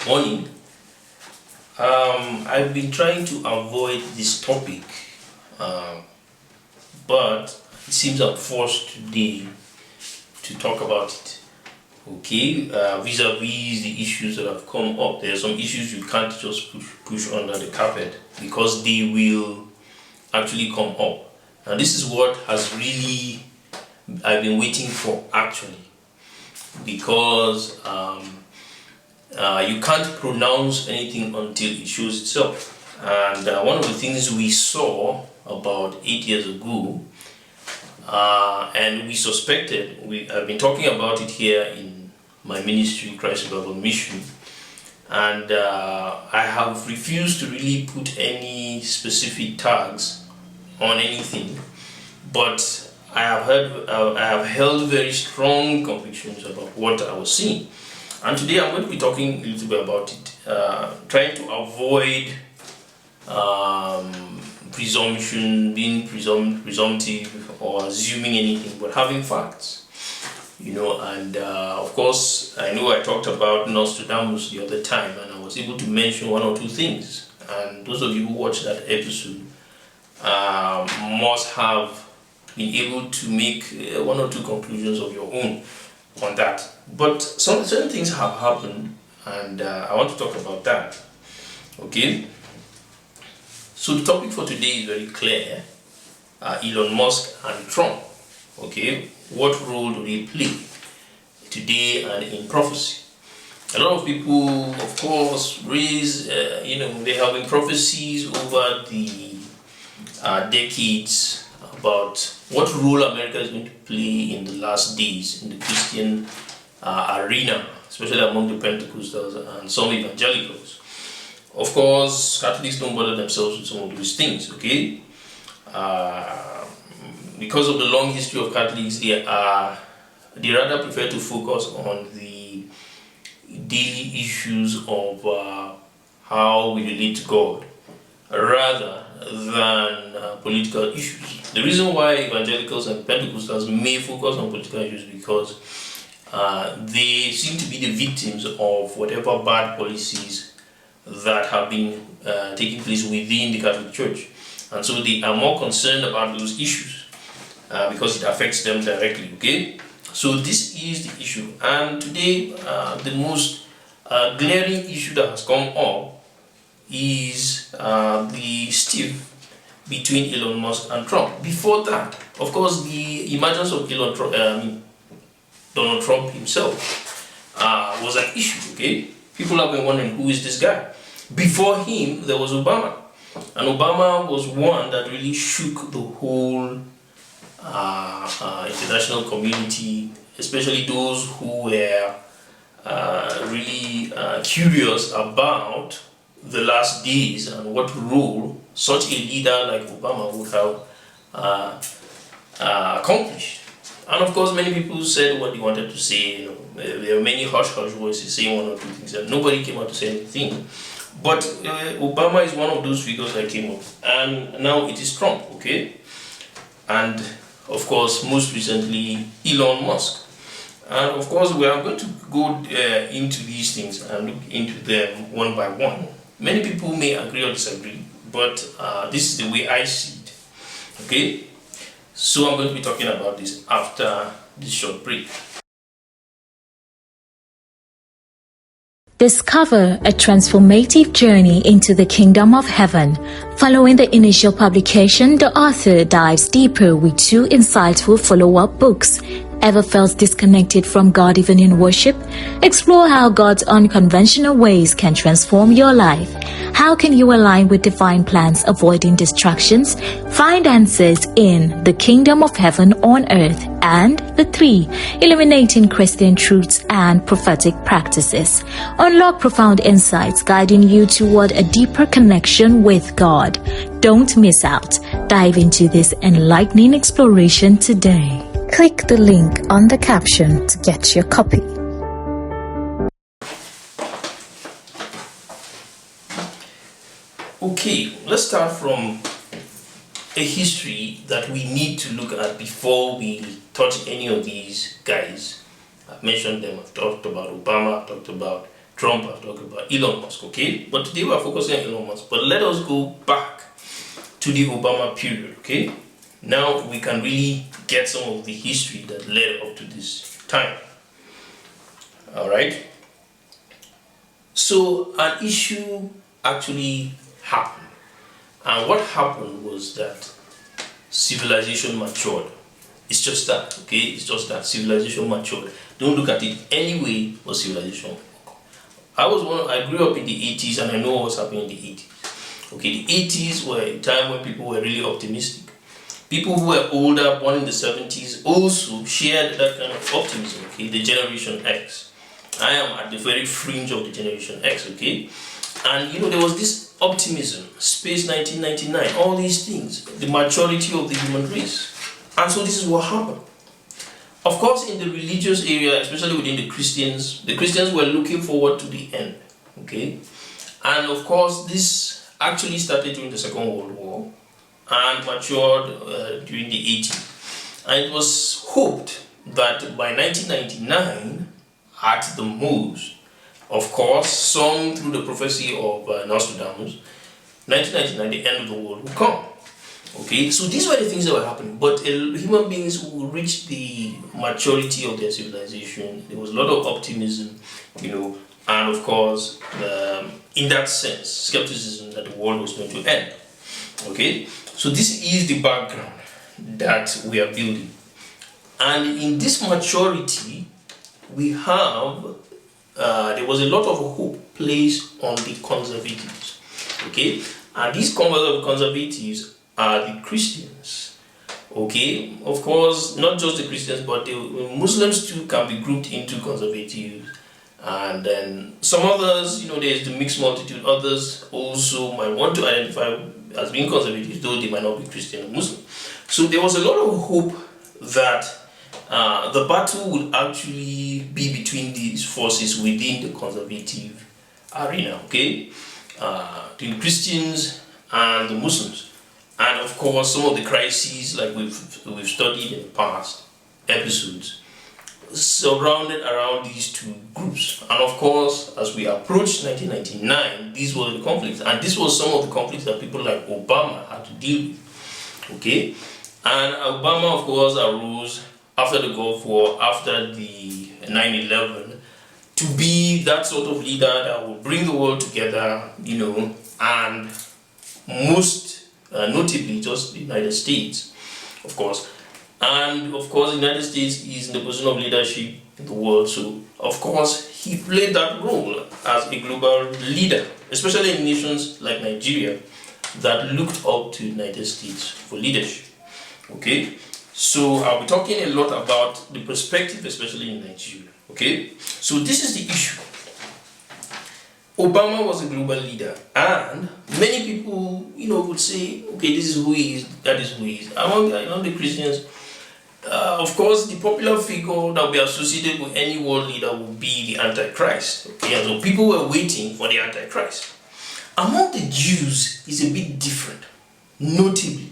morning. I've been trying to avoid this topic, but it seems I'm forced today to talk about it. Okay, vis-a-vis the issues that have come up, there are some issues you can't just push under the carpet because they will actually come up. And this is what has really I've been waiting for, actually, because you can't pronounce anything until it shows itself. And one of the things we saw about 8 years ago, and we suspected, I've been talking about it here in my ministry, Christ Bible Mission, and I have refused to really put any specific tags on anything, but I have held very strong convictions about what I was seeing. And today I'm going to be talking a little bit about it, trying to avoid presumption, being presumptive or assuming anything, but having facts. And of course, I know I talked about Nostradamus the other time, and I was able to mention one or two things. And those of you who watched that episode must have been able to make one or two conclusions of your own on that. But certain things have happened, and I want to talk about that. Okay, so the topic for today is very clear. Elon Musk and Trump. Okay, what role do they play today and in prophecy? A lot of people, of course, raise there have been prophecies over the decades about what role America is going to play in the last days in the Christian arena, especially among the Pentecostals and some evangelicals. Of course, Catholics don't bother themselves with some of those things, okay? Because of the long history of Catholics, they rather prefer to focus on the daily issues of how we relate to God, rather than political issues. The reason why evangelicals and Pentecostals may focus on political issues is because they seem to be the victims of whatever bad policies that have been taking place within the Catholic Church. And so they are more concerned about those issues because it affects them directly, okay? So this is the issue. And today, the most glaring issue that has come up is the stiff between Elon Musk and Trump. Before that, of course, the emergence of Donald Trump himself was an issue, okay? People have been wondering, who is this guy? Before him, there was Obama. And Obama was one that really shook the whole international community, especially those who were really curious about the last days and what role such a leader like Obama would have accomplished. And of course, many people said what they wanted to say. There were many hush-hush voices saying one or two things, and nobody came out to say anything. But Obama is one of those figures that came up, and now it is Trump, okay? And of course, most recently, Elon Musk. And of course, we are going to go into these things and look into them one by one. Many people may agree or disagree, but this is the way I see it, okay? So I'm going to be talking about this after this short break. Discover a transformative journey into the kingdom of heaven. Following the initial publication, the author dives deeper with two insightful follow-up books. Ever felt disconnected from God even in worship? Explore how God's unconventional ways can transform your life. How can you align with divine plans, avoiding distractions? Find answers in The Kingdom of Heaven on Earth and The 3, Illuminating Christian Truths and Prophetic Practices. Unlock profound insights guiding you toward a deeper connection with God. Don't miss out. Dive into this enlightening exploration today. Click the link on the caption to get your copy. Okay, let's start from a history that we need to look at before we touch any of these guys. I've mentioned them. I've talked about Obama, I've talked about Trump, I've talked about Elon Musk, okay? But today we're focusing on Elon Musk. But let us go back to the Obama period, okay? Now we can really get some of the history that led up to this time. Alright? So an issue actually happened. And what happened was that civilization matured. It's just that, okay? It's just that civilization matured. Don't look at it any way but civilization. I grew up in the 80s and I know what was happening in the 80s. Okay, the 80s were a time when people were really optimistic. People who were older, born in the 70s, also shared that kind of optimism, okay? The Generation X. I am at the very fringe of the Generation X, okay? And there was this optimism, Space 1999, all these things, the maturity of the human race. And so this is what happened. Of course, in the religious area, especially within the Christians were looking forward to the end, okay? And of course, this actually started during the Second World War and matured during the 80s. And it was hoped that by 1999, at the most, of course, some through the prophecy of Nostradamus, 1999, the end of the world will come. Okay, so these were the things that were happening. But human beings who reached the maturity of their civilization, there was a lot of optimism, and of course, in that sense, skepticism that the world was going to end. Okay, so this is the background that we are building. And in this maturity, we have, there was a lot of hope placed on the conservatives. Okay, and these conservatives are the Christians. Okay, of course, not just the Christians, but the Muslims too can be grouped into conservatives. And then some others, there's the mixed multitude. Others also might want to identify as being conservatives, though they might not be Christian or Muslim. So there was a lot of hope that the battle would actually be between these forces within the conservative arena, okay? The Christians and the Muslims. And of course, some of the crises, like we've studied in the past episodes, surrounded around these two groups. And of course, as we approached 1999, these were the conflicts. And this was some of the conflicts that people like Obama had to deal with. Okay? And Obama, of course, arose after the Gulf War, after the 9/11, to be that sort of leader that will bring the world together, and most notably just the United States, of course. And of course, the United States is in the position of leadership in the world. So, of course, he played that role as a global leader, especially in nations like Nigeria that looked up to the United States for leadership. Okay? So, I'll be talking a lot about the perspective, especially in Nigeria. Okay? So, this is the issue. Obama was a global leader, and many people, would say, okay, this is who he is, that is who he is. Among the Christians, of course, the popular figure that will be associated with any world leader will be the Antichrist. Okay, and so people were waiting for the Antichrist. Among the Jews, it's a bit different. Notably,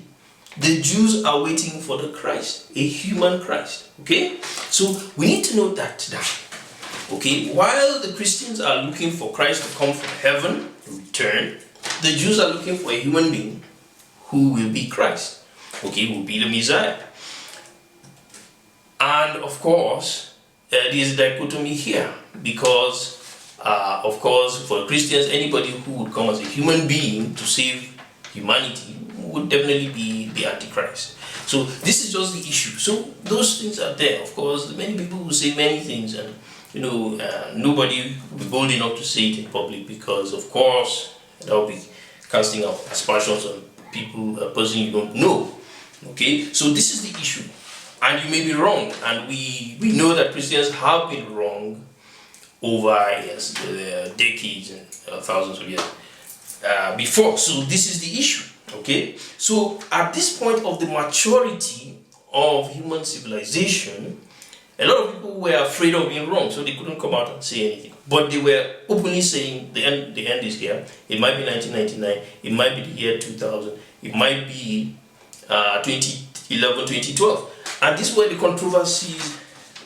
the Jews are waiting for the Christ, a human Christ. Okay, so we need to note that down. Okay, while the Christians are looking for Christ to come from heaven, to return, the Jews are looking for a human being who will be Christ. Okay, will be the Messiah. And of course, there is a dichotomy here because, of course, for Christians, anybody who would come as a human being to save humanity would definitely be the Antichrist. So this is just the issue. So those things are there. Of course, many people will say many things, and nobody will be bold enough to say it in public because, of course, that will be casting out aspersions on people, a person you don't know. Okay, so this is the issue. And you may be wrong, and we know that Christians have been wrong over decades and thousands of years before. So this is the issue, okay? So at this point of the maturity of human civilization, a lot of people were afraid of being wrong, so they couldn't come out and say anything. But they were openly saying the end is here. It might be 1999, it might be the year 2000, it might be 2011, 2012. And these were the controversies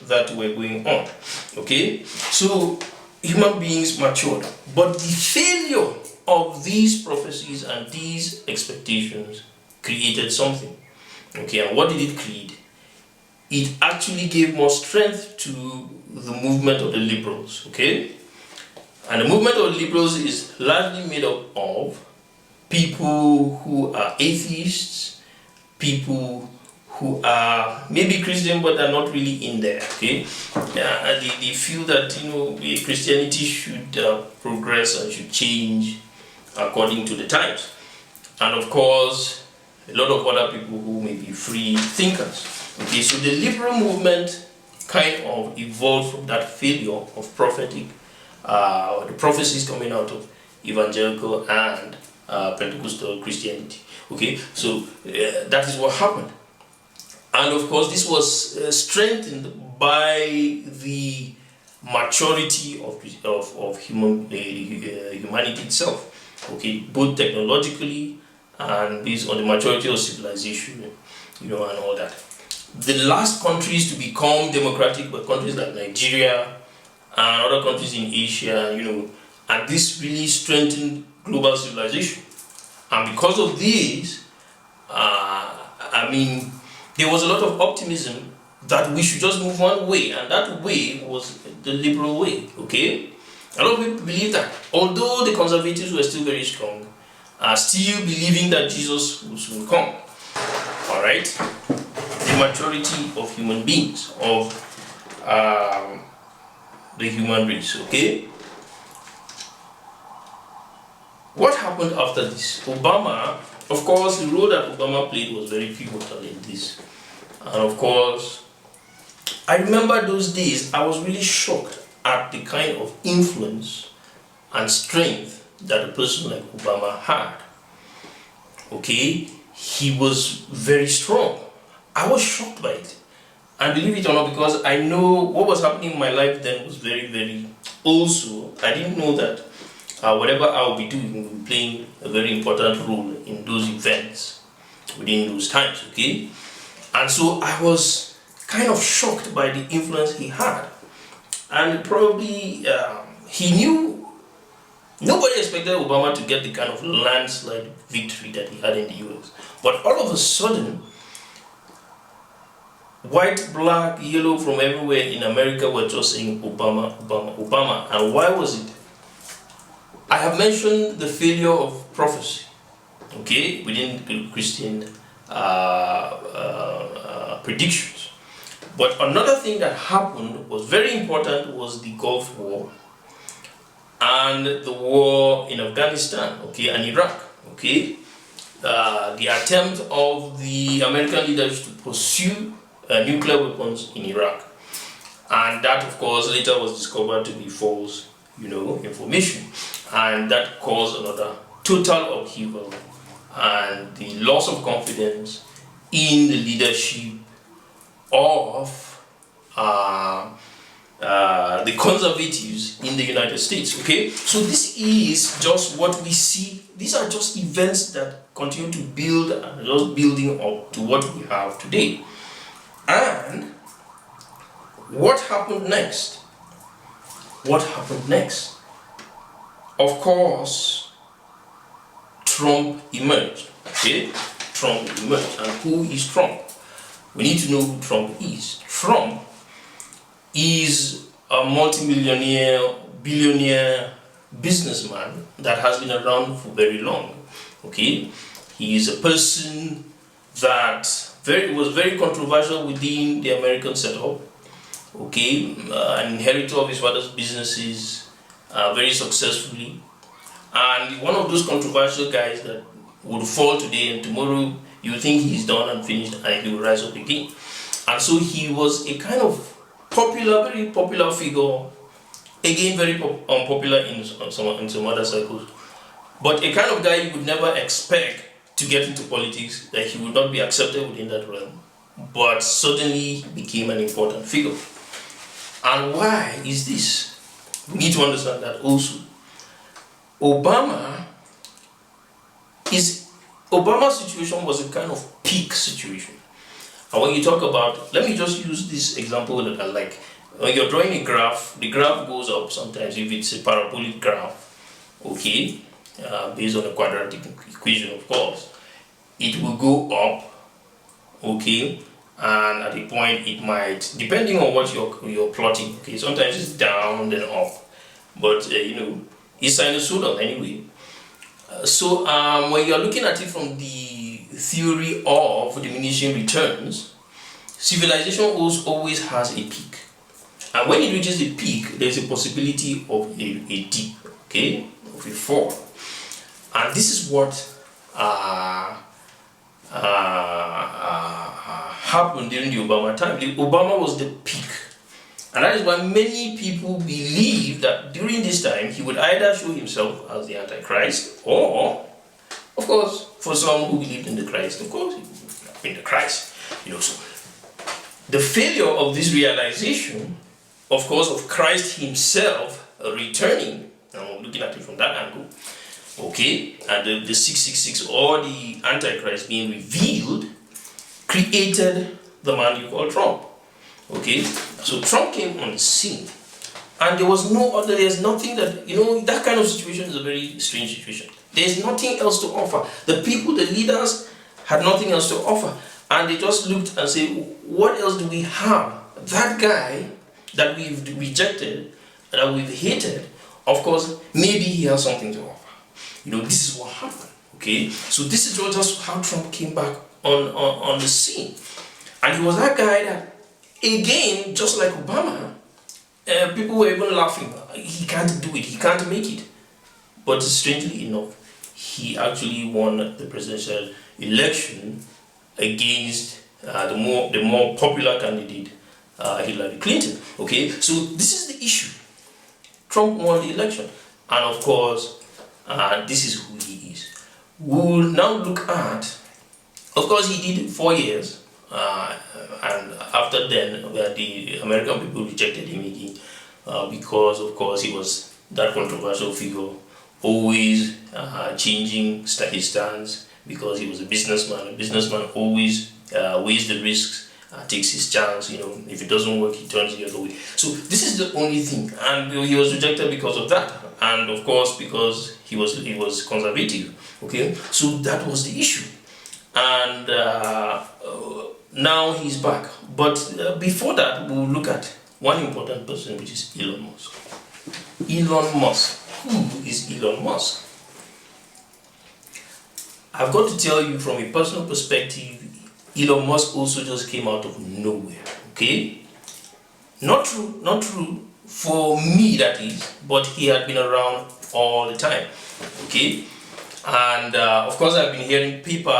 that were going on. Okay, so human beings matured. But the failure of these prophecies and these expectations created something. Okay, and what did it create? It actually gave more strength to the movement of the liberals. Okay, and the movement of the liberals is largely made up of people who are atheists, people who are maybe Christian but are not really in there. Okay, they feel that Christianity should progress and should change according to the times, and of course a lot of other people who may be free thinkers. Okay, so the liberal movement kind of evolved from that failure of prophetic, the prophecies coming out of evangelical and Pentecostal Christianity. Okay, so that is what happened. And of course, this was strengthened by the maturity of humanity itself. Okay, both technologically and based on the maturity of civilization, and all that. The last countries to become democratic were countries like Nigeria and other countries in Asia, and this really strengthened global civilization. And because of this, there was a lot of optimism that we should just move one way, and that way was the liberal way. Okay, a lot of people believe that, although the conservatives were still very strong, still believing that Jesus will soon come. All right, the maturity of human beings, of the human race. Okay, what happened after this? Obama, of course, the role that Obama played was very pivotal in this. And of course, I remember those days, I was really shocked at the kind of influence and strength that a person like Obama had. Okay, he was very strong. I was shocked by it. And believe it or not, because I know what was happening in my life then was very, very... Also, I didn't know that whatever I will be doing will be playing a very important role in those events within those times, okay? And so I was kind of shocked by the influence he had. And probably he knew, nobody expected Obama to get the kind of landslide victory that he had in the US. But all of a sudden, white, black, yellow from everywhere in America were just saying Obama, Obama, Obama. And why was it? I have mentioned the failure of prophecy, okay, within the Christian predictions. But another thing that happened was very important was the Gulf War and the war in Afghanistan, okay, and Iraq, okay. The attempt of the American leaders to pursue nuclear weapons in Iraq, and that of course later was discovered to be false, information, and that caused another total upheaval and the loss of confidence in the leadership of the conservatives in the United States. Okay, so this is just what we see. These are just events that continue to build and just building up to what we have today. And what happened next? What happened next? Of course, Trump emerged. Okay, Trump emerged. And who is Trump? We need to know who Trump is. Trump is a multimillionaire, billionaire businessman that has been around for very long. Okay, he is a person that was very controversial within the American setup. Okay, an inheritor of his father's businesses very successfully, and one of those controversial guys that would fall today and tomorrow you think he's done and finished and he will rise up again. And so he was a kind of popular, very popular figure, again very unpopular in some other circles, but a kind of guy you would never expect to get into politics, that he would not be accepted within that realm, but suddenly became an important figure. And why is this? We need to understand that also. Obama's situation was a kind of peak situation. And when you talk about, let me just use this example that I like. when you're drawing a graph, the graph goes up sometimes if it's a parabolic graph, okay, based on a quadratic equation, of course. It will go up, okay, and at a point it might, depending on what you're plotting, okay, sometimes it's down then up, but it's sinusoidal anyway. So when you're looking at it from the theory of diminishing returns, civilization always has a peak, and when it reaches a peak, there's a possibility of a dip, okay, of a fall, and this is what happened during the Obama time. Obama was the peak, and that is why many people believe that during this time he would either show himself as the Antichrist, or, of course, for some who believed in the Christ, of course, he would have been the Christ. So the failure of this realization, of course, of Christ himself returning, and looking at it from that angle, okay, and the 666 or the Antichrist being revealed, created the man you call Trump. Okay, so Trump came on the scene, and there's nothing that, that kind of situation is a very strange situation. There's nothing else to offer. The people, the leaders, had nothing else to offer, and they just looked and said, what else do we have? That guy that we've rejected, that we've hated, of course, maybe he has something to offer. This is what happened. Okay, so this is just how Trump came back on the scene, and he was that guy that, again, just like Obama, people were even laughing. He can't do it. He can't make it. But strangely enough, he actually won the presidential election against the more popular candidate, Hillary Clinton. Okay, so this is the issue. Trump won the election, and of course, this is who he is. We will now look at, of course, he did 4 years. And after then, the American people rejected him again because, of course, he was that controversial figure, always changing his stance because he was a businessman. A businessman always weighs the risks, takes his chance. If it doesn't work, he turns the other way. So this is the only thing, and he was rejected because of that, and of course because he was conservative. Okay, so that was the issue, and now he's back. But before that, we'll look at one important person, which is Elon Musk. Elon Musk. Who is Elon Musk? I've got to tell you, from a personal perspective, Elon Musk also just came out of nowhere. Okay? Not true for me, that is, but he had been around all the time. Okay? And of course, I've been hearing people.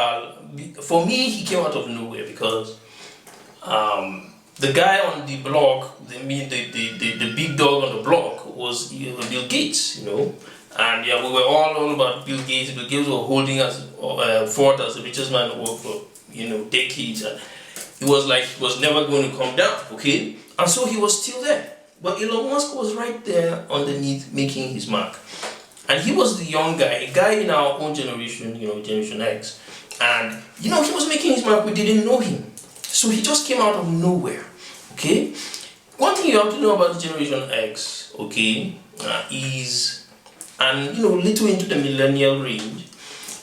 For me, he came out of nowhere because the guy on the block, the big dog on the block, was Bill Gates, and we were all about Bill Gates. Bill Gates was holding us forth as the richest man in the world for decades, and it was like he was never going to come down. Okay, and so he was still there, but Elon Musk was right there underneath, making his mark, and he was the young guy, a guy in our own generation, Generation X. And he was making his mark. We didn't know him, so he just came out of nowhere. Okay, one thing you have to know about Generation X, okay, is, and little into the millennial range,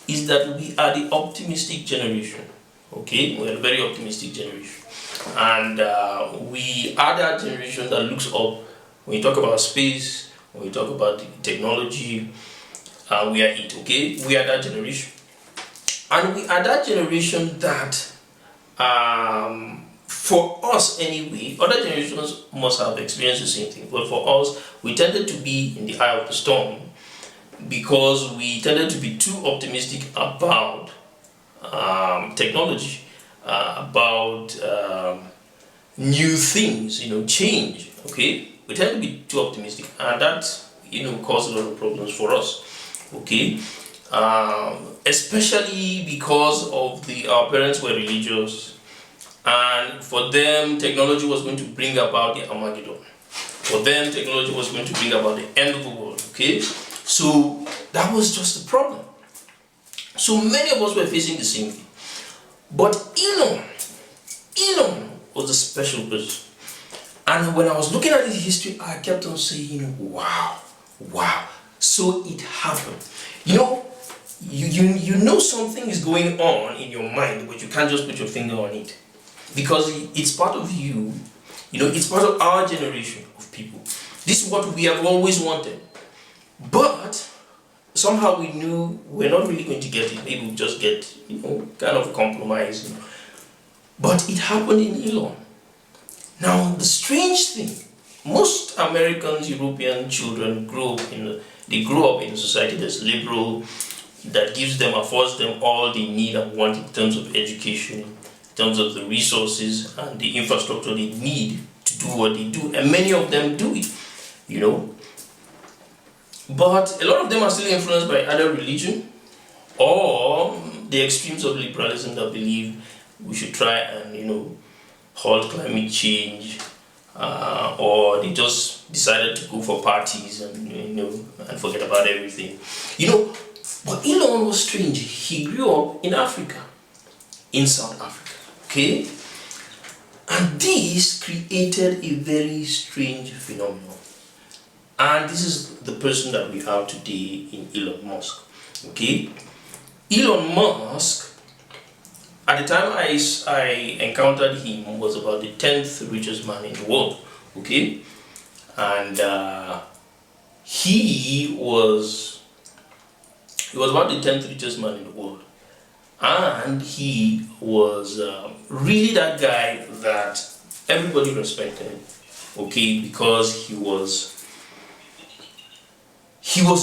is that we are the optimistic generation. Okay, we are a very optimistic generation, and we are that generation that looks up. When you talk about space, when you talk about technology, we are it. Okay, we are that generation. And we are that generation that, for us anyway, other generations must have experienced the same thing, but for us, we tended to be in the eye of the storm because we tended to be too optimistic about technology, about new things, change, okay? We tend to be too optimistic, and that, caused a lot of problems for us, okay? Especially because of our parents were religious, and for them technology was going to bring about the Armageddon. For them technology was going to bring about the end of the world. Okay, so that was just the problem. So many of us were facing the same thing. But Elon was a special person, And when I was looking at his history, I kept on saying, wow, wow. So it happened. You know, you know something is going on in your mind, but you can't just put your finger on it. Because it's part of you, you know, it's part of our generation of people. This is what we have always wanted. But somehow we knew we're not really going to get it. Maybe we'll just get, you know, kind of compromise. You know. But it happened in Elon. Now, the strange thing, most Americans, European children grow up in a society that's liberal, that gives them, affords them all they need and want in terms of education, in terms of the resources and the infrastructure they need to do what they do. And many of them do it, you know. But a lot of them are still influenced by either religion or the extremes of liberalism that believe we should try and, you know, halt climate change, or they just decided to go for parties and, you know, and forget about everything. You know, but Elon was strange. He grew up in Africa, in South Africa, okay? And this created a very strange phenomenon. And this is the person that we have today in Elon Musk, okay? Elon Musk, at the time I encountered him, was about the 10th richest man in the world, okay? And he was about the 10th richest man in the world. And he was really that guy that everybody respected, okay? Because he was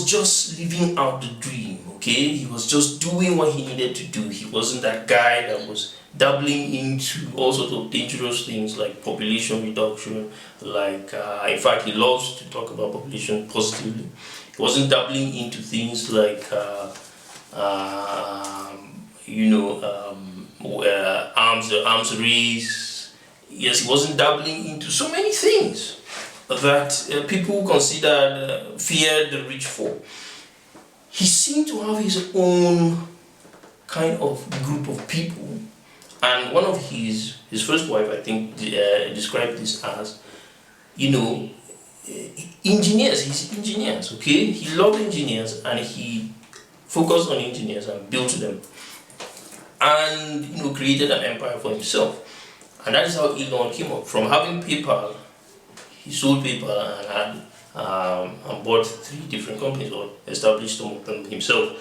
just living out the dream, okay? He was just doing what he needed to do. He wasn't that guy that was dabbling into all sorts of dangerous things like population reduction, like, in fact, he loves to talk about population positively. He wasn't dabbling into things like, you know, arms race. Yes, he wasn't dabbling into so many things that people considered, feared the rich for. He seemed to have his own kind of group of people, and one of his first wife, I think, described this as, you know, engineers. He's engineers, okay? He loved engineers, and he focused on engineers and built them, and, you know, created an empire for himself. And that is how Elon came up. From having PayPal, he sold PayPal and had and bought 3 different companies, or established some of them himself.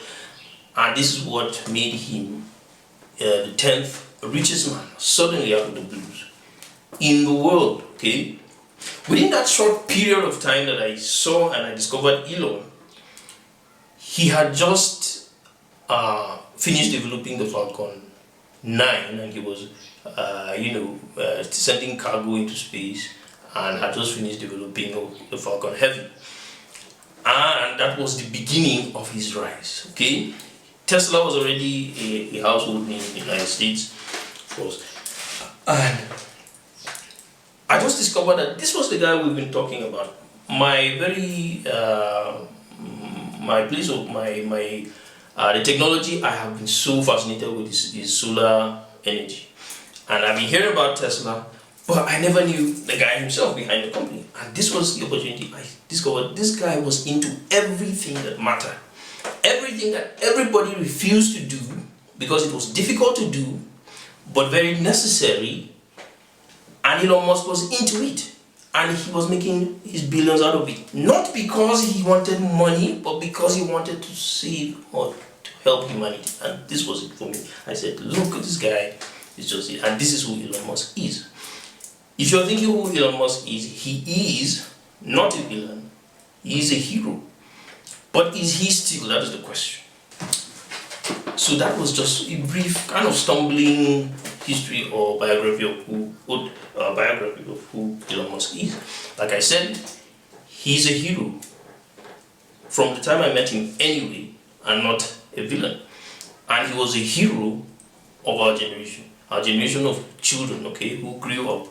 And this is what made him the 10th richest man, suddenly out of the blues, in the world, okay? Within that short period of time that I saw and I discovered Elon, he had just finished developing the Falcon 9, and he was, you know, sending cargo into space, and had just finished developing the Falcon Heavy. And that was the beginning of his rise, okay? Tesla was already a household name in the United States, of course. And I just discovered that this was the guy we've been talking about. My very, my place of the technology I have been so fascinated with is solar energy. And I've been hearing about Tesla, but I never knew the guy himself behind the company. And this was the opportunity. I discovered this guy was into everything that mattered. Everything that everybody refused to do because it was difficult to do, but very necessary. And Elon Musk was into it. And he was making his billions out of it. Not because he wanted money, but because he wanted to save or to help humanity. And this was it for me. I said, look at this guy. It's just it. And this is who Elon Musk is. If you're thinking who Elon Musk is, he is not a villain. He is a hero. But is he still? That is the question. So that was just a brief kind of stumbling history or biography of who Elon Musk is. Like I said, he's a hero. From the time I met him anyway, and not a villain. And he was a hero of our generation of children, okay, who grew up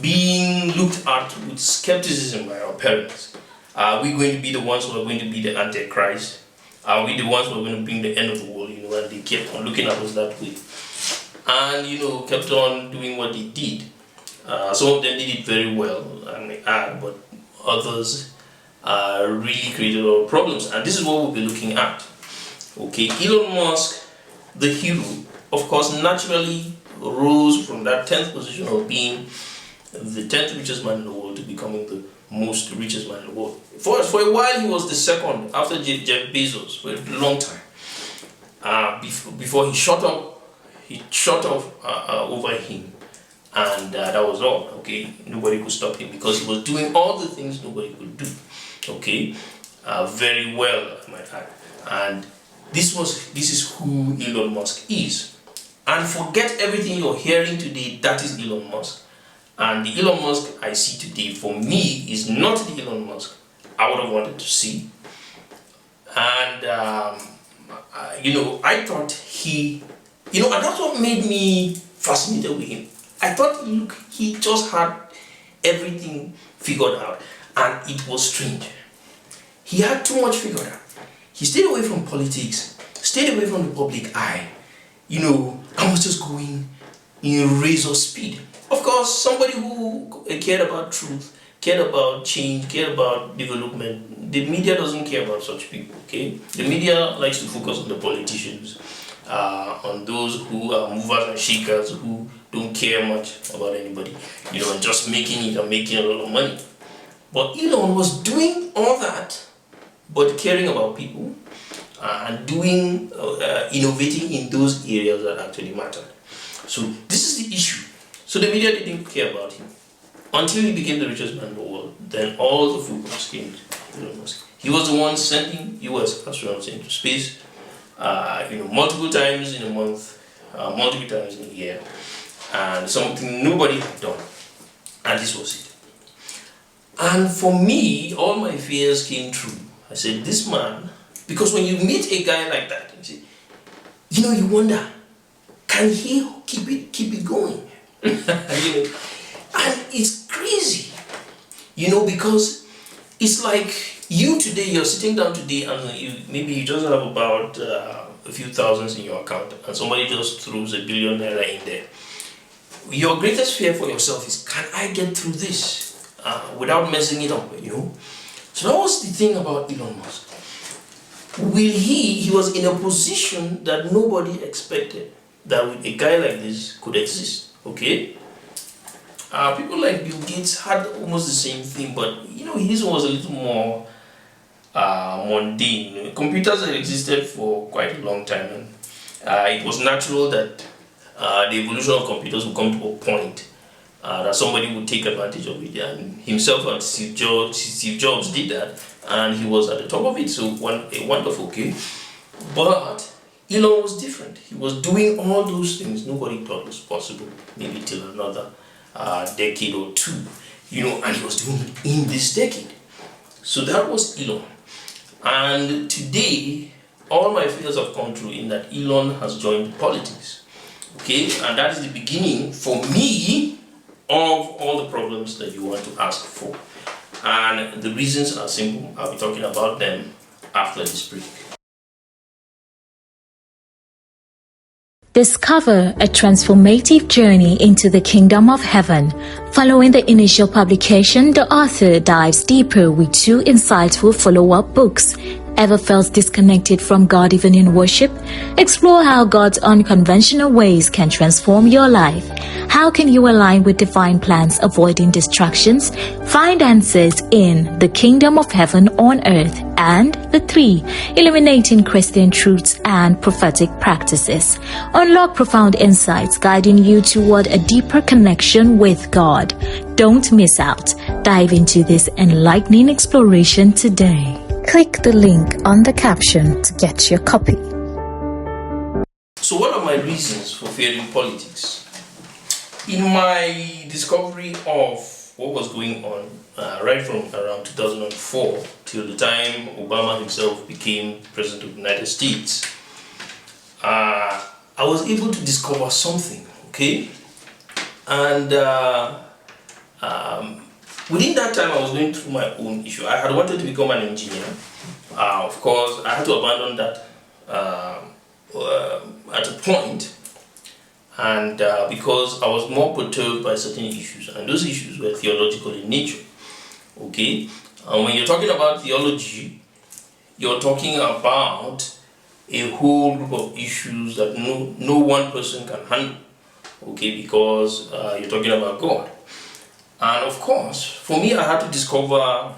being looked at with skepticism by our parents. Are we going to be the ones who are going to be the Antichrist? Are we the ones who are going to bring the end of the world? You know, and they kept on looking at us that way. And, you know, kept on doing what they did. Some of them did it very well, I may add, but others really created a lot of problems. And this is what we'll be looking at. Okay, Elon Musk, the hero, of course, naturally rose from that 10th position of being the 10th richest man in the world to becoming the most richest man in the world. For a while, he was the second after Jeff Bezos for a long time. Before he shot off over him, and that was all. Okay, nobody could stop him because he was doing all the things nobody could do. Okay, very well, I might add. And this is who Elon Musk is. And forget everything you're hearing today. That is Elon Musk. And the Elon Musk I see today, for me, is not the Elon Musk I would have wanted to see. And I thought and that's what made me fascinated with him. I thought, look, he just had everything figured out, and it was strange. He had too much figured out. He stayed away from politics, stayed away from the public eye, and was just going in razor speed. Of course, somebody who cared about truth, cared about change, cared about development. The media doesn't care about such people, okay? The media likes to focus on the politicians, on those who are movers and shakers, who don't care much about anybody, and just making it and making a lot of money. But Elon was doing all that, but caring about people and doing, innovating in those areas that actually mattered. So this is the issue. So the media didn't care about him until he became the richest man in the world. Then all the focus came to Elon Musk. He was the one sending US astronauts into space, multiple times in a month, multiple times in a year, and something nobody had done. And this was it. And for me, all my fears came true. I said, this man, because when you meet a guy like that, you wonder, can he keep it going? And it's crazy, because it's like you today, you're sitting down today and maybe you just have about a few thousands in your account, and somebody just throws $1 billion in there. Your greatest fear for yourself is, can I get through this without messing it up, So that was the thing about Elon Musk. He was in a position that nobody expected that a guy like this could exist, okay? People like Bill Gates had almost the same thing, but his was a little more mundane. Computers had existed for quite a long time, and it was natural that the evolution of computers would come to a point that somebody would take advantage of it, and himself and Steve Jobs did that, and he was at the top of it. So wonderful, okay? But Elon was different. He was doing all those things nobody thought was possible, maybe till another decade or two, and he was doing it in this decade. So that was Elon. And today, all my fears have come true in that Elon has joined politics. Okay, and that is the beginning for me of all the problems that you want to ask for. And the reasons are simple. I'll be talking about them after this break. Discover a transformative journey into the kingdom of heaven. Following the initial publication, the author dives deeper with 2 insightful follow-up books. Ever felt disconnected from God even in worship? Explore how God's unconventional ways can transform your life. How can you align with divine plans, avoiding distractions? Find answers in The Kingdom of Heaven on Earth, and the 3, Illuminating Christian Truths and Prophetic Practices. Unlock profound insights guiding you toward a deeper connection with God. Don't miss out. Dive into this enlightening exploration today. Click the link on the caption to get your copy. So what are my reasons for fearing politics? In my discovery of what was going on right from around 2004 till the time Obama himself became President of the United States, I was able to discover something, okay? And within that time, I was going through my own issue. I had wanted to become an engineer. Of course, I had to abandon that at a point. and because I was more perturbed by certain issues, and those issues were theological in nature. Okay, and when you're talking about theology, you're talking about a whole group of issues that no one person can handle. Okay, because you're talking about God. And of course, for me, I had to discover,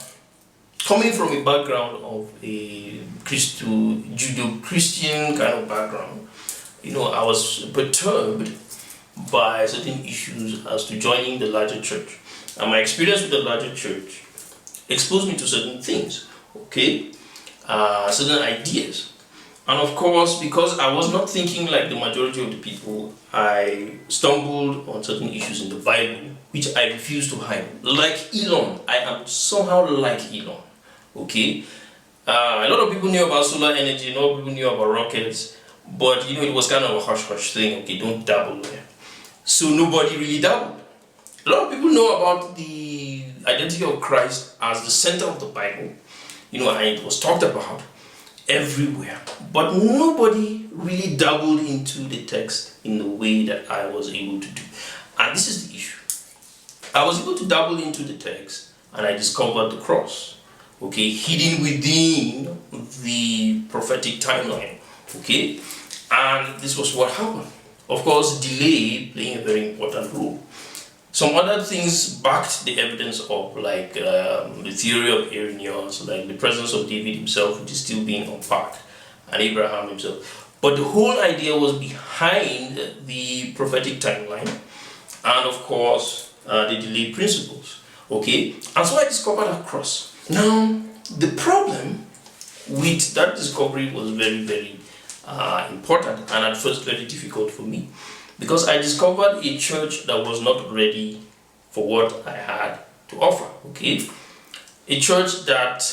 coming from a background of a Judeo-Christian kind of background, I was perturbed by certain issues as to joining the larger church. And my experience with the larger church exposed me to certain things, okay, certain ideas. And of course, because I was not thinking like the majority of the people, I stumbled on certain issues in the Bible, which I refused to hide. Like Elon, I am somehow like Elon, okay? A lot of people knew about solar energy, a lot of people knew about rockets, but it was kind of a hush-hush thing, okay, don't dabble there. So nobody really dabbled. A lot of people know about the identity of Christ as the center of the Bible, and it was talked about everywhere, but nobody really dabbled into the text in the way that I was able to do. And this is the issue. I was able to dabble into the text, and I discovered the cross, okay, hidden within the prophetic timeline, okay. And this was what happened. Of course, delay playing a very important role. Some other things backed the evidence up, like the theory of Irenaeus, like the presence of David himself, which is still being unpacked, and Abraham himself. But the whole idea was behind the prophetic timeline, and of course, the delay principles. Okay, and so I discovered a cross. Now, the problem with that discovery was very, very important, and at first very difficult for me, because I discovered a church that was not ready for what I had to offer, okay? A church that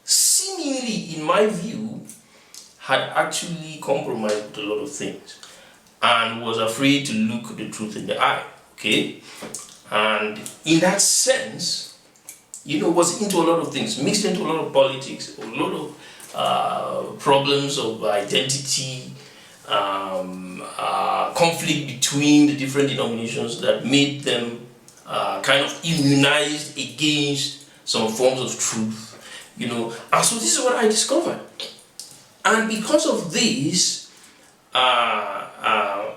seemingly, in my view, had actually compromised with a lot of things and was afraid to look the truth in the eye, okay? And in that sense, was into a lot of things, mixed into a lot of politics, a lot of problems of identity, conflict between the different denominations that made them kind of immunized against some forms of truth, And so this is what I discovered. And because of this, I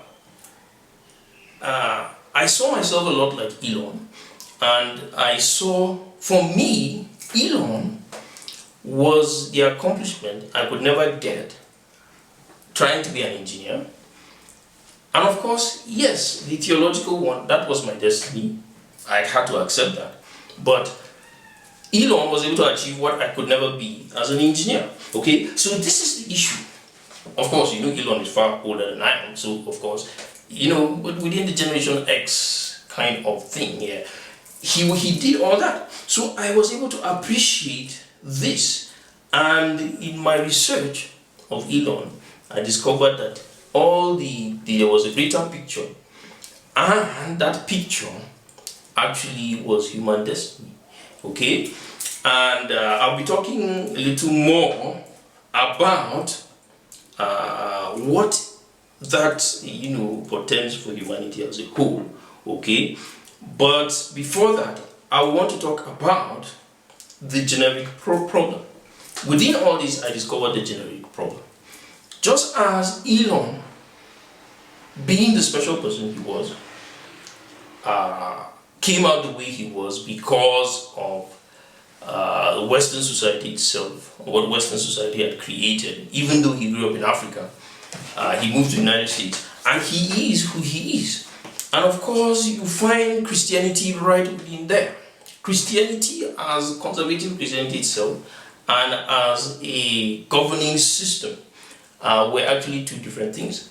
saw myself a lot like Elon. And I saw, for me, Elon was the accomplishment I could never get trying to be an engineer. And of course, yes, the theological one, that was my destiny. I had to accept that. But Elon was able to achieve what I could never be as an engineer. Okay, so this is the issue. Of course, Elon is far older than I am. So, of course, but within the Generation X kind of thing, yeah, he did all that. So I was able to appreciate this. And in my research of Elon, I discovered that there was a greater picture, and that picture actually was human destiny, okay? And I'll be talking a little more about what that, portends for humanity as a whole, okay? But before that, I want to talk about the generic problem. Within all this, I discovered the generic problem. Just as Elon, being the special person he was, came out the way he was because of the Western society itself, what Western society had created. Even though he grew up in Africa, he moved to the United States, and he is who he is. And of course, you find Christianity right within there. Christianity as conservative Christianity itself, and as a governing system, were actually two different things,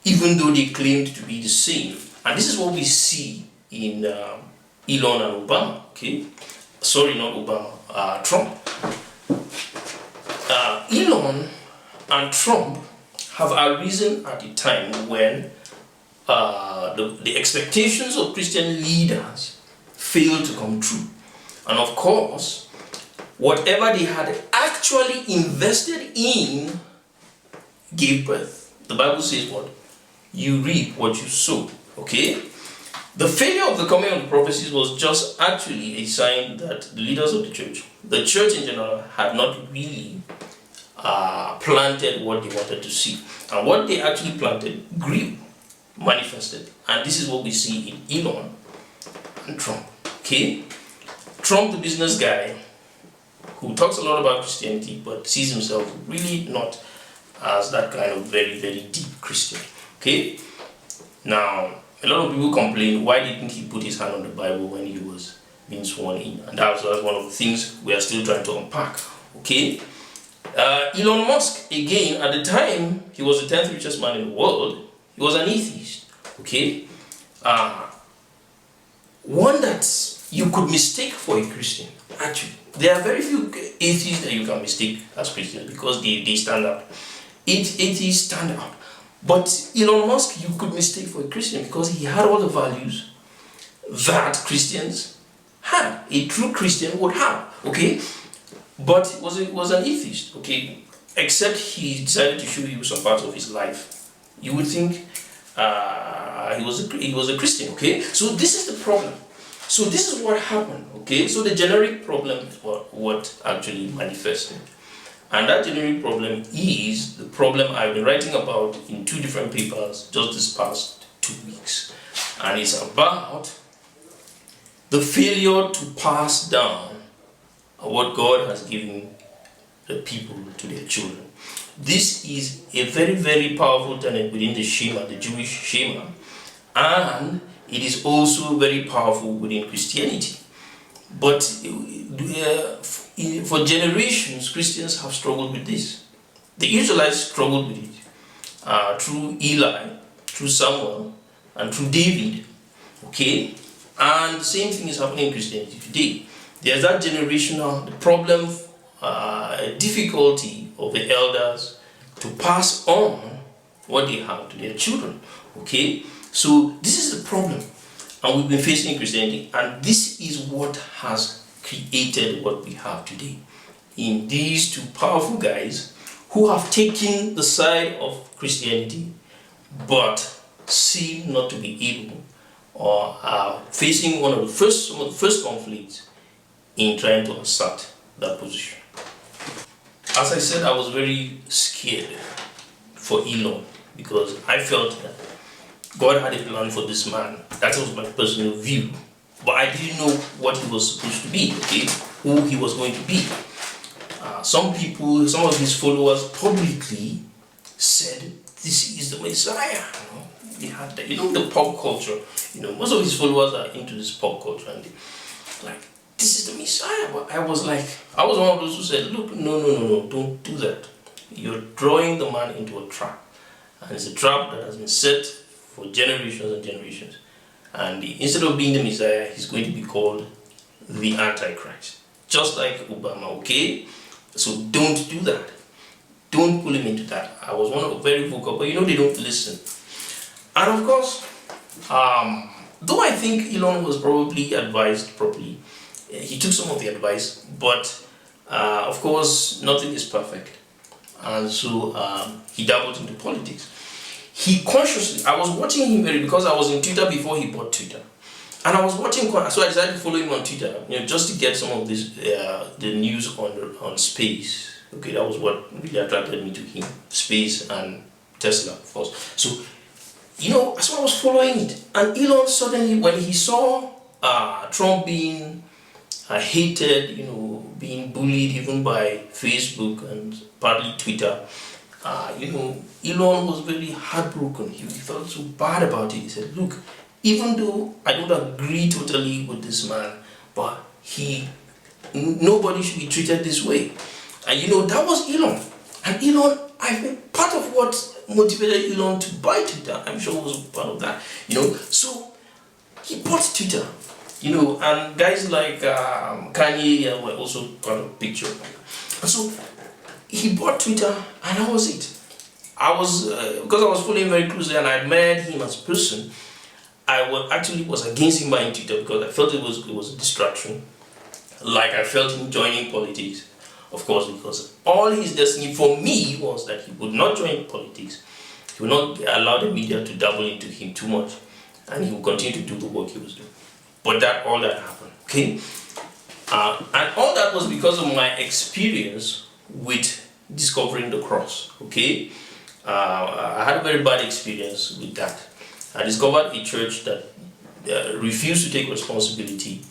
even though they claimed to be the same. And this is what we see in Elon and Obama, okay? Sorry, not Obama, Trump. Elon and Trump have arisen at a time when the expectations of Christian leaders failed to come true. And of course, whatever they had actually invested in gave birth. The Bible says what? you reap what you sow. Okay? The failure of the coming of the prophecies was just actually a sign that the leaders of the church in general, had not really planted what they wanted to see. And what they actually planted grew, manifested. And this is what we see in Elon and Trump. Okay? Trump, the business guy, who talks a lot about Christianity, but sees himself really not as that kind of very, very deep Christian. Okay? Now, a lot of people complain, why didn't he put his hand on the Bible when he was being sworn in? And that's one of the things we are still trying to unpack. Okay? Elon Musk, again, at the time, he was the 10th richest man in the world. He was an atheist. Okay? One that you could mistake for a Christian. Actually, there are very few atheists that you can mistake as Christians because they stand out. Atheists stand out. But Elon Musk, you could mistake for a Christian because he had all the values that Christians had. A true Christian would have. Okay? But he was an atheist. Okay? Except he decided to show you some parts of his life. You would think he was a Christian. Okay? So this is the problem. So this is what happened, okay? So the generic problem is what actually manifested. And that generic problem is the problem I've been writing about in 2 different papers just this past 2 weeks. And it's about the failure to pass down what God has given the people to their children. This is a very, very powerful tenet within the Shema, the Jewish Shema. And it is also very powerful within Christianity. But for generations, Christians have struggled with this. The Israelites struggled with it through Eli, through Samuel, and through David. Okay? And the same thing is happening in Christianity today. There's that generational problem, difficulty of the elders to pass on what they have to their children. Okay? So this is the problem, and we've been facing in Christianity, and this is what has created what we have today. In these 2 powerful guys who have taken the side of Christianity, but seem not to be able, or are facing some of the first conflicts in trying to assert that position. As I said, I was very scared for Elon because I felt that God had a plan for this man. That was my personal view. But I didn't know what he was supposed to be, okay? Who he was going to be. Some of his followers publicly said, this is the Messiah. They had the pop culture. Most of his followers are into this pop culture. And they like, this is the Messiah. But I was one of those who said, look, no, don't do that. You're drawing the man into a trap. And it's a trap that has been set for generations and generations. And instead of being the Messiah, he's going to be called the Antichrist. Just like Obama, okay? So don't do that. Don't pull him into that. I was one of very vocal, but they don't listen. And of course, though I think Elon was probably advised properly, he took some of the advice, but of course, nothing is perfect. And so he dabbled into politics. He consciously, I was watching him because I was in Twitter before he bought Twitter. And I was watching, so I decided to follow him on Twitter, just to get some of this, the news on space. Okay, that was what really attracted me to him. Space and Tesla, of course. So, so I was following it. And Elon suddenly, when he saw Trump being hated, being bullied even by Facebook and partly Twitter, Elon was very heartbroken. He felt so bad about it. He said, look, even though I don't agree totally with this man, but nobody should be treated this way. And that was Elon. And Elon, I think part of what motivated Elon to buy Twitter, I'm sure was part of that. So he bought Twitter. And guys like Kanye were also part of the picture. And so he bought Twitter, and that was it. Because I was following him very closely and I admired him as a person, I was against him buying Twitter because I felt it was a distraction. Like I felt him joining politics, of course, because all his destiny for me was that he would not join politics He will not allow the media to dabble into him too much, and he will continue to do the work he was doing. But all that happened, okay? And all that was because of my experience with discovering the cross, okay? I had a very bad experience with that. I discovered a church that refused to take responsibility,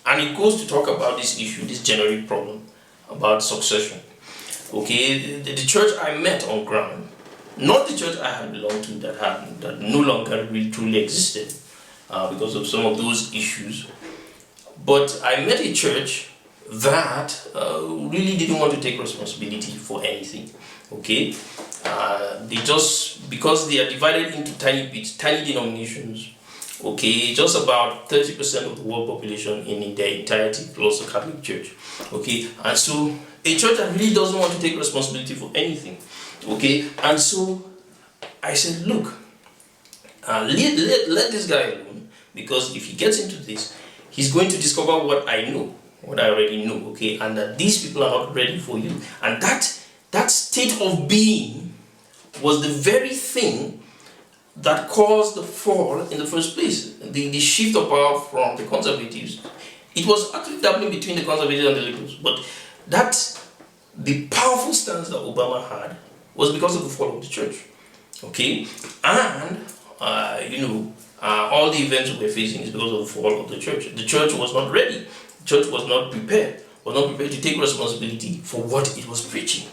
and it goes to talk about this issue, this generic problem about succession. Okay, the church I met on ground, not the church I had belonged to that no longer really truly existed because of some of those issues, but I met a church that really didn't want to take responsibility for anything. Okay, they just, because they are divided into tiny bits, tiny denominations. Okay, just about 30% of the world population in their entirety, plus the Catholic Church. Okay, and so a church that really doesn't want to take responsibility for anything. Okay, and so I said, look, let this guy alone, because if he gets into this, he's going to discover what I know, what I already know. Okay, and that these people are not ready for you, and that state of being was the very thing that caused the fall in the first place. The shift of power from the conservatives. It was actually happening between the conservatives and the liberals, but the powerful stance that Obama had was because of the fall of the church. Okay, and all the events we were facing is because of the fall of the church. The church was not ready. The church was not prepared. To take responsibility for what it was preaching.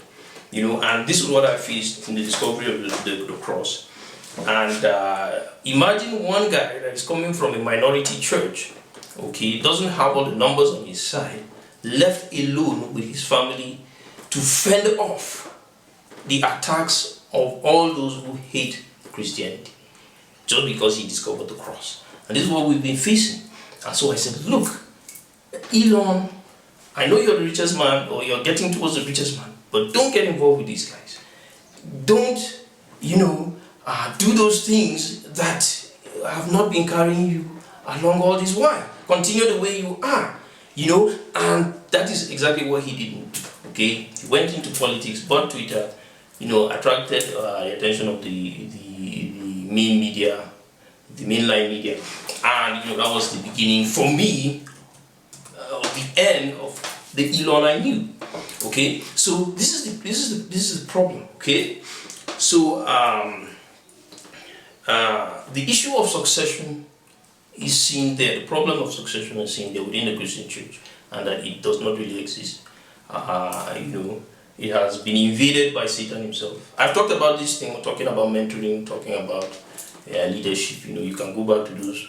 And this is what I faced in the discovery of the cross. And imagine one guy that is coming from a minority church, okay, doesn't have all the numbers on his side, left alone with his family to fend off the attacks of all those who hate Christianity, just because he discovered the cross. And this is what we've been facing. And so I said, look, Elon, I know you're the richest man, or you're getting towards the richest man, but don't get involved with these guys. Don't, do those things that have not been carrying you along all this while. Continue the way you are, and that is exactly what he didn't do. Okay, he went into politics, bought Twitter, attracted the attention of the main media, the mainline media, and that was the beginning for me of the end of the Elon I knew. Okay, so this is the problem. Okay, so the issue of succession is seen there. The problem of succession is seen there within the Christian church, and that it does not really exist. It has been invaded by Satan himself. I've talked about this thing. We're talking about mentoring, talking about leadership. You can go back to those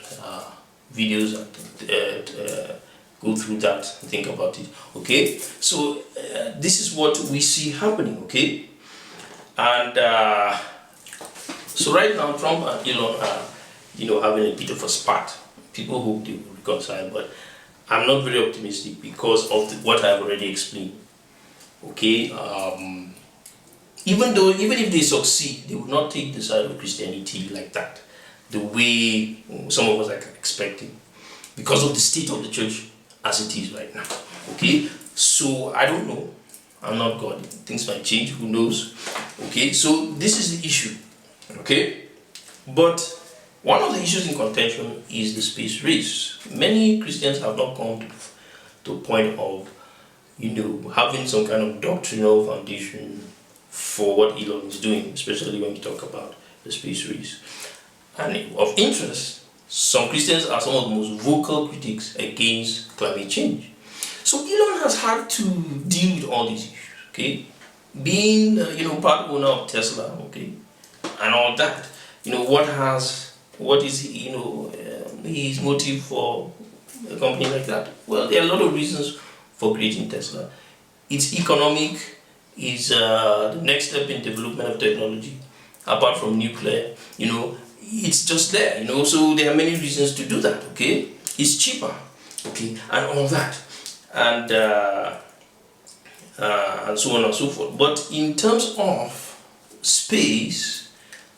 videos and go through that and think about it. Okay, so this is what we see happening. Okay, and so right now Trump and Elon are having a bit of a spat. People hope they will reconcile, but I'm not very optimistic because of what I've already explained. Okay, even if they succeed, they will not take the side of Christianity like that, the way some of us are expecting, because of the state of the church as it is right now. Okay, so I don't know. I'm not God. Things might change. Who knows? Okay, so this is the issue. Okay, but one of the issues in contention is the space race. Many Christians have not come to a point of having some kind of doctrinal foundation for what Elon is doing, especially when we talk about the space race. And of interest, some Christians are some of the most vocal critics against climate change. So Elon has had to deal with all these issues, okay? Being, part owner of Tesla, okay, and all that. What is, his motive for a company like that? Well, there are a lot of reasons for creating Tesla. It's economic, it's the next step in development of technology, apart from nuclear, it's just there, so there are many reasons to do that, okay? It's cheaper, okay, and all that, and so on and so forth. But in terms of space,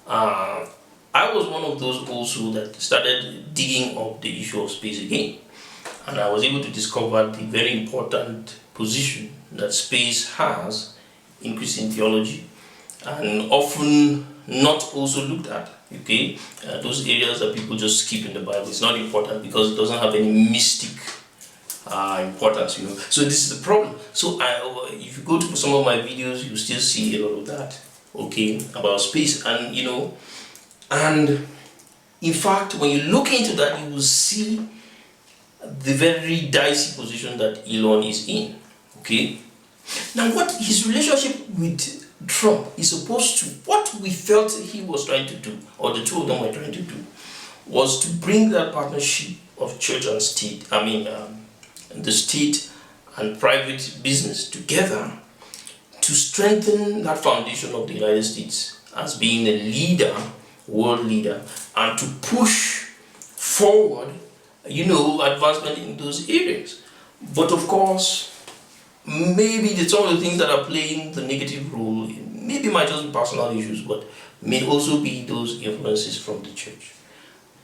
I was one of those also that started digging up the issue of space again, and I was able to discover the very important position that space has in Christian theology. and often not also looked at. Okay, those areas that people just skip in the Bible. It's not important because it doesn't have any mystic importance, you know. So this is the problem. So if you go to some of my videos, you still see a lot of that. Okay, about space, and you know, and in fact, when you look into that, you will see the very dicey position that Elon is in. Okay, now what his relationship with Trump is supposed to, what we felt he was trying to do, or the two of them were trying to do, was to bring that partnership of church and state, the state and private business together to strengthen that foundation of the United States as being a leader, world leader, and to push forward, you know, advancement in those areas. But of course, maybe some of the things that are playing the negative role, maybe might just be personal issues, but may also be those influences from the church.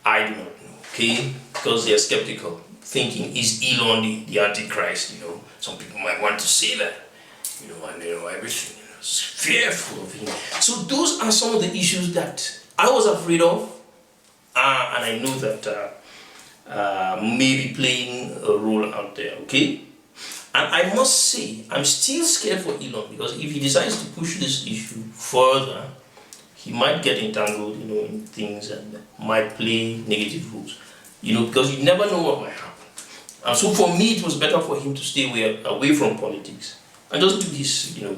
I do not know, okay? Because they are skeptical, thinking, is Elon the Antichrist? You know, some people might want to say that, you know, and you know, everything, you know, is fearful of him. So those are some of the issues that I was afraid of, and I know that maybe playing a role out there, okay? And I must say, I'm still scared for Elon, because if he decides to push this issue further, he might get entangled, you know, in things and might play negative roles, you know, because you never know what might happen. And so for me, it was better for him to stay away from politics and just do his, you know,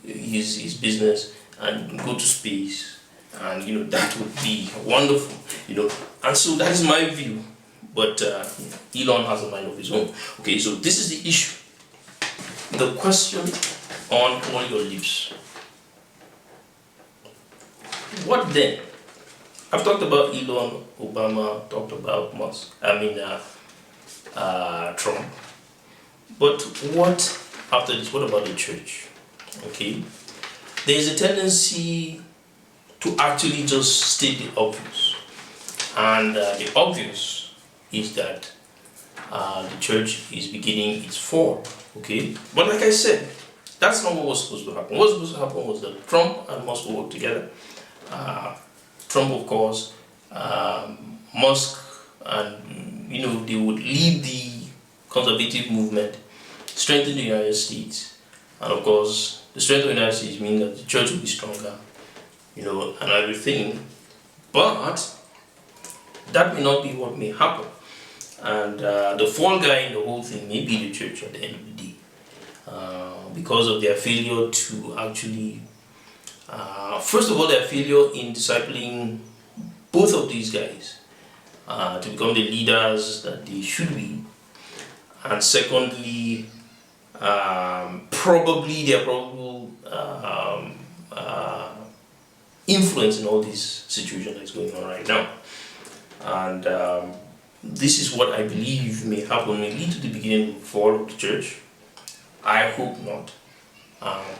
his business and go to space, and you know, that would be wonderful, you know. And so that is my view. But Elon has a mind of his own. Okay, so this is the issue. The question on all your lips. What then? I've talked about Elon, Obama, talked about Musk, Trump. But what after this? What about the church? Okay, there is a tendency to actually just state the obvious, and the obvious is that the church is beginning its fall. Okay, but like I said, that's not what was supposed to happen. What was supposed to happen was that Trump and Musk will work together. Trump, of course, Musk, and you know, they would lead the conservative movement, strengthen the United States, and of course, the strength of the United States means that the church will be stronger, you know, and everything. But that may not be what may happen, and the fall guy in the whole thing may be the church at the end of the day, because of their failure to actually. First of all, their failure in discipling both of these guys to become the leaders that they should be, and secondly, probably their probable influence in all this situation that's going on right now. And this is what I believe may happen, may lead to the beginning of the fall of the church. I hope not.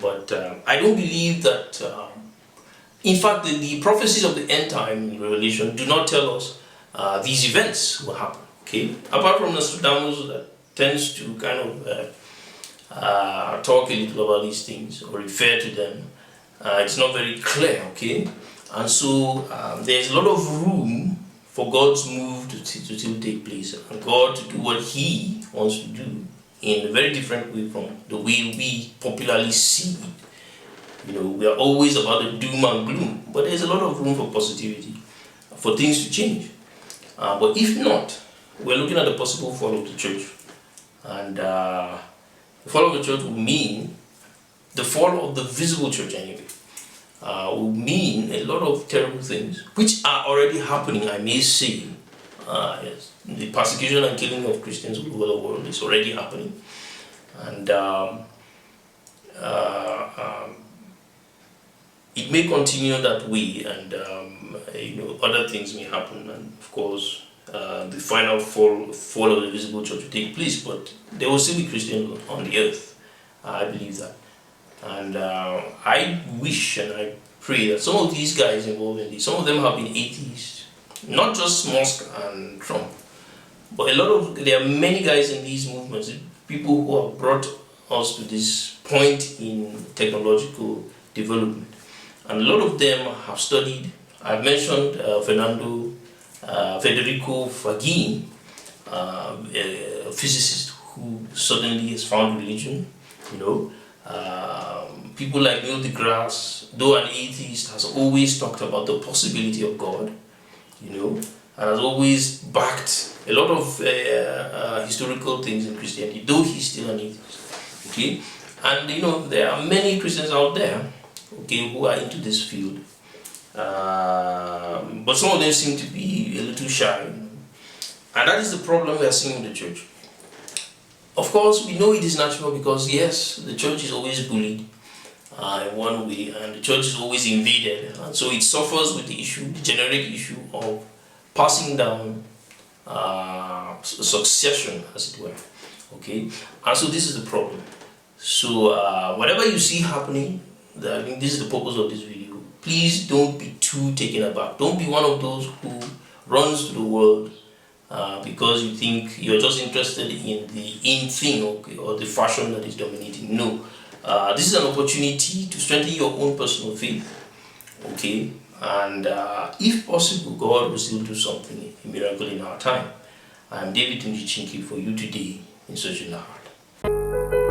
But I don't believe that, in fact, the prophecies of the end time in Revelation do not tell us these events will happen, okay? Apart from Nostradamus that tends to kind of talk a little about these things or refer to them, it's not very clear, okay? And so there's a lot of room for God's move to still take place, and God to do what He wants to do in a very different way from the way we popularly see it. You know, we are always about the doom and gloom, but there's a lot of room for positivity, for things to change. But if not, we're looking at the possible fall of the church. And the fall of the church will mean the fall of the visible church anyway. Will mean a lot of terrible things, which are already happening, I may say. Yes, the persecution and killing of Christians all over the world is already happening, and it may continue that way, and you know, other things may happen, and of course, the final fall of the visible church will take place. But there will still be Christians on the earth. I believe that, and I wish and I pray that some of these guys involved in this, some of them have been atheists. Not just Musk and Trump, but there are many guys in these movements, people who have brought us to this point in technological development. and a lot of them have studied. I've mentioned Federico Fagin, a physicist who suddenly has found religion. People like Neil deGrasse, though an atheist, has always talked about the possibility of God, and has always backed a lot of historical things in Christianity, though he's still an atheist. Okay, and there are many Christians out there, okay, who are into this field, but some of them seem to be a little shy, and that is the problem we are seeing in the church. Of course, we know it is natural because yes, the church is always bullied in one way, and the church is always invaded, and so it suffers with the generic issue of passing down succession, as it were. Okay, and so this is the problem. So whatever you see happening, I think this is the purpose of this video. Please don't be too taken aback. Don't be one of those who runs to the world because you think you're just interested in the in thing, okay, or the fashion that is dominating. No, this is an opportunity to strengthen your own personal faith, okay, and if possible, God will still do something, a miracle in our time. I am David Tunjichinki for you today in Searching the Heart.